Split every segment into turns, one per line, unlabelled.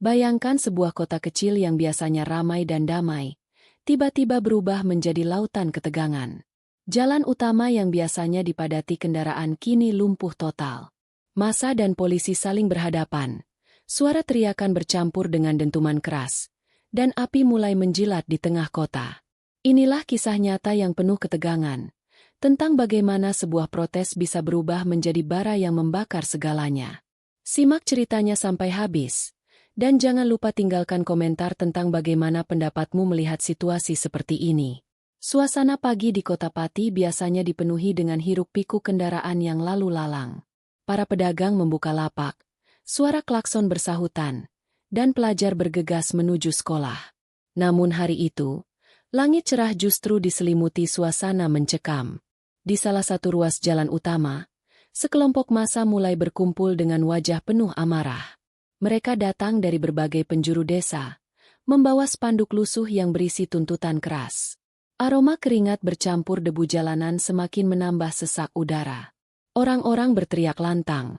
Bayangkan sebuah kota kecil yang biasanya ramai dan damai, tiba-tiba berubah menjadi lautan ketegangan. Jalan utama yang biasanya dipadati kendaraan kini lumpuh total. Massa dan polisi saling berhadapan. Suara teriakan bercampur dengan dentuman keras, dan api mulai menjilat di tengah kota. Inilah kisah nyata yang penuh ketegangan, tentang bagaimana sebuah protes bisa berubah menjadi bara yang membakar segalanya. Simak ceritanya sampai habis, dan jangan lupa tinggalkan komentar tentang bagaimana pendapatmu melihat situasi seperti ini. Suasana pagi di Kota Pati biasanya dipenuhi dengan hiruk-pikuk kendaraan yang lalu lalang. Para pedagang membuka lapak, suara klakson bersahutan, dan pelajar bergegas menuju sekolah. Namun hari itu, langit cerah justru diselimuti suasana mencekam. Di salah satu ruas jalan utama, sekelompok massa mulai berkumpul dengan wajah penuh amarah. Mereka datang dari berbagai penjuru desa, membawa spanduk lusuh yang berisi tuntutan keras. Aroma keringat bercampur debu jalanan semakin menambah sesak udara. Orang-orang berteriak lantang.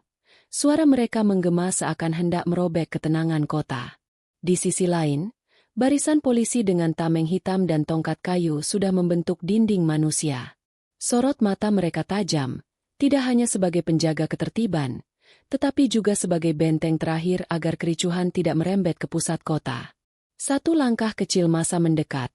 Suara mereka menggema seakan hendak merobek ketenangan kota. Di sisi lain, barisan polisi dengan tameng hitam dan tongkat kayu sudah membentuk dinding manusia. Sorot mata mereka tajam, tidak hanya sebagai penjaga ketertiban, tetapi juga sebagai benteng terakhir agar kericuhan tidak merembet ke pusat kota. Satu langkah kecil massa mendekat,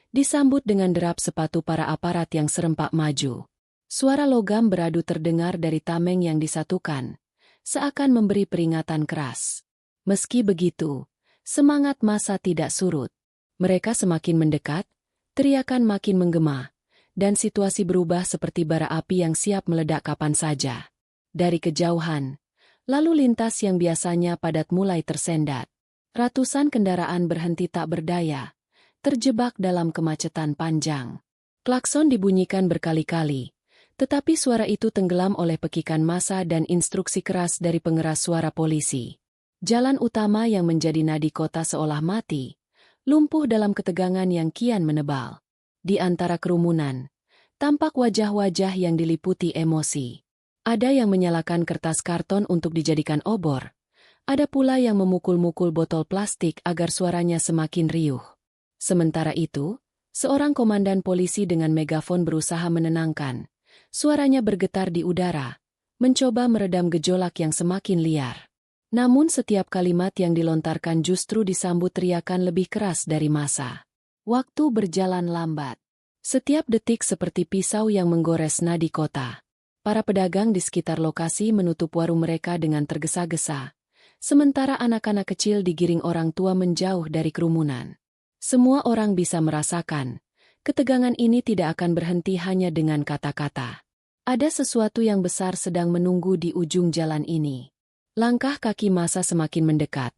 disambut dengan derap sepatu para aparat yang serempak maju. Suara logam beradu terdengar dari tameng yang disatukan, seakan memberi peringatan keras. Meski begitu, semangat massa tidak surut. Mereka semakin mendekat, teriakan makin menggema, dan situasi berubah seperti bara api yang siap meledak kapan saja. Dari kejauhan, lalu lintas yang biasanya padat mulai tersendat. Ratusan kendaraan berhenti tak berdaya, terjebak dalam kemacetan panjang. Klakson dibunyikan berkali-kali, tetapi suara itu tenggelam oleh pekikan massa dan instruksi keras dari pengeras suara polisi. Jalan utama yang menjadi nadi kota seolah mati, lumpuh dalam ketegangan yang kian menebal. Di antara kerumunan, tampak wajah-wajah yang diliputi emosi. Ada yang menyalakan kertas karton untuk dijadikan obor. Ada pula yang memukul-mukul botol plastik agar suaranya semakin riuh. Sementara itu, seorang komandan polisi dengan megafon berusaha menenangkan. Suaranya bergetar di udara, mencoba meredam gejolak yang semakin liar. Namun setiap kalimat yang dilontarkan justru disambut teriakan lebih keras dari massa. Waktu berjalan lambat. Setiap detik seperti pisau yang menggores nadi kota. Para pedagang di sekitar lokasi menutup warung mereka dengan tergesa-gesa, sementara anak-anak kecil digiring orang tua menjauh dari kerumunan. Semua orang bisa merasakan, ketegangan ini tidak akan berhenti hanya dengan kata-kata. Ada sesuatu yang besar sedang menunggu di ujung jalan ini. Langkah kaki massa semakin mendekat,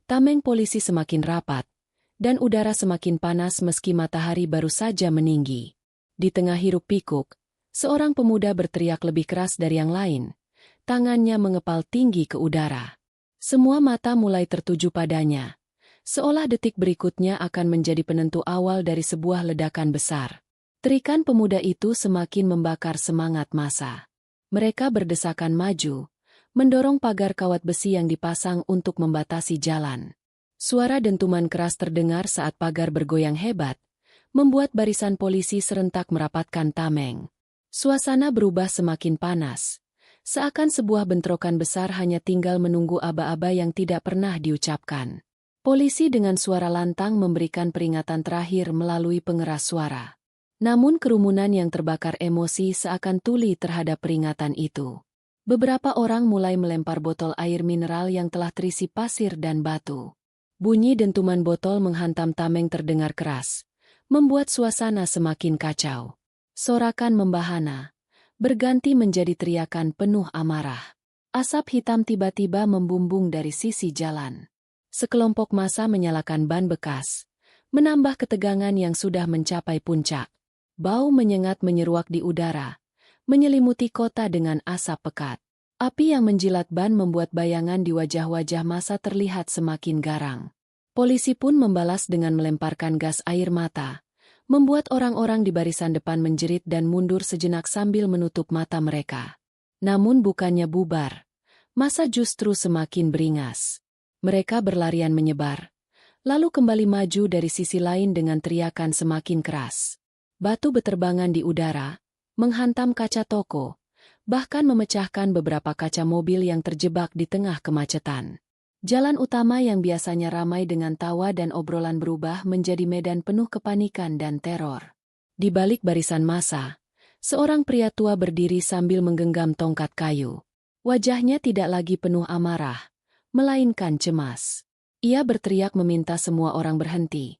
tameng polisi semakin rapat, dan udara semakin panas meski matahari baru saja meninggi. Di tengah hiruk-pikuk, seorang pemuda berteriak lebih keras dari yang lain. Tangannya mengepal tinggi ke udara. Semua mata mulai tertuju padanya, seolah detik berikutnya akan menjadi penentu awal dari sebuah ledakan besar. Teriakan pemuda itu semakin membakar semangat massa. Mereka berdesakan maju, mendorong pagar kawat besi yang dipasang untuk membatasi jalan. Suara dentuman keras terdengar saat pagar bergoyang hebat, membuat barisan polisi serentak merapatkan tameng. Suasana berubah semakin panas, seakan sebuah bentrokan besar hanya tinggal menunggu aba-aba yang tidak pernah diucapkan. Polisi dengan suara lantang memberikan peringatan terakhir melalui pengeras suara. Namun kerumunan yang terbakar emosi seakan tuli terhadap peringatan itu. Beberapa orang mulai melempar botol air mineral yang telah terisi pasir dan batu. Bunyi dentuman botol menghantam tameng terdengar keras, membuat suasana semakin kacau. Sorakan membahana, berganti menjadi teriakan penuh amarah. Asap hitam tiba-tiba membumbung dari sisi jalan. Sekelompok massa menyalakan ban bekas, menambah ketegangan yang sudah mencapai puncak. Bau menyengat menyeruak di udara, menyelimuti kota dengan asap pekat. Api yang menjilat ban membuat bayangan di wajah-wajah massa terlihat semakin garang. Polisi pun membalas dengan melemparkan gas air mata, membuat orang-orang di barisan depan menjerit dan mundur sejenak sambil menutup mata mereka. Namun bukannya bubar, massa justru semakin beringas. Mereka berlarian menyebar, lalu kembali maju dari sisi lain dengan teriakan semakin keras. Batu beterbangan di udara, menghantam kaca toko, bahkan memecahkan beberapa kaca mobil yang terjebak di tengah kemacetan. Jalan utama yang biasanya ramai dengan tawa dan obrolan berubah menjadi medan penuh kepanikan dan teror. Di balik barisan massa, seorang pria tua berdiri sambil menggenggam tongkat kayu. Wajahnya tidak lagi penuh amarah, melainkan cemas. Ia berteriak meminta semua orang berhenti,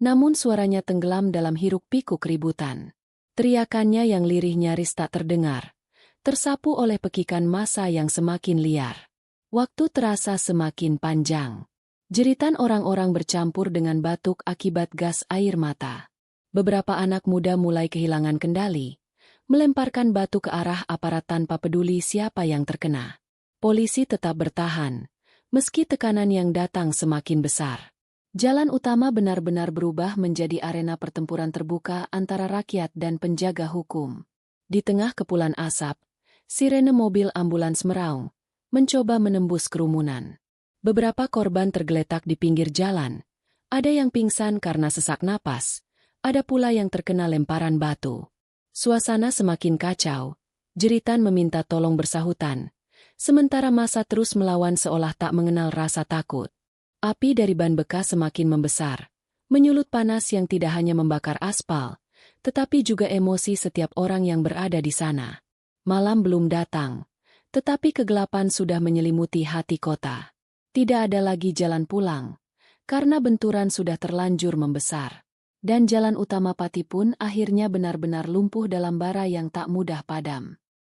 namun suaranya tenggelam dalam hiruk-pikuk ributan. Teriakannya yang lirih nyaris tak terdengar, tersapu oleh pekikan massa yang semakin liar. Waktu terasa semakin panjang. Jeritan orang-orang bercampur dengan batuk akibat gas air mata. Beberapa anak muda mulai kehilangan kendali, melemparkan batu ke arah aparat tanpa peduli siapa yang terkena. Polisi tetap bertahan, meski tekanan yang datang semakin besar. Jalan utama benar-benar berubah menjadi arena pertempuran terbuka antara rakyat dan penjaga hukum. Di tengah kepulan asap, sirene mobil ambulans meraung, mencoba menembus kerumunan. Beberapa korban tergeletak di pinggir jalan. Ada yang pingsan karena sesak napas, ada pula yang terkena lemparan batu. Suasana semakin kacau, jeritan meminta tolong bersahutan, sementara massa terus melawan seolah tak mengenal rasa takut. Api dari ban bekas semakin membesar, menyulut panas yang tidak hanya membakar aspal, tetapi juga emosi setiap orang yang berada di sana. Malam belum datang, tetapi kegelapan sudah menyelimuti hati kota. Tidak ada lagi jalan pulang, karena benturan sudah terlanjur membesar. Dan jalan utama Pati pun akhirnya benar-benar lumpuh dalam bara yang tak mudah padam.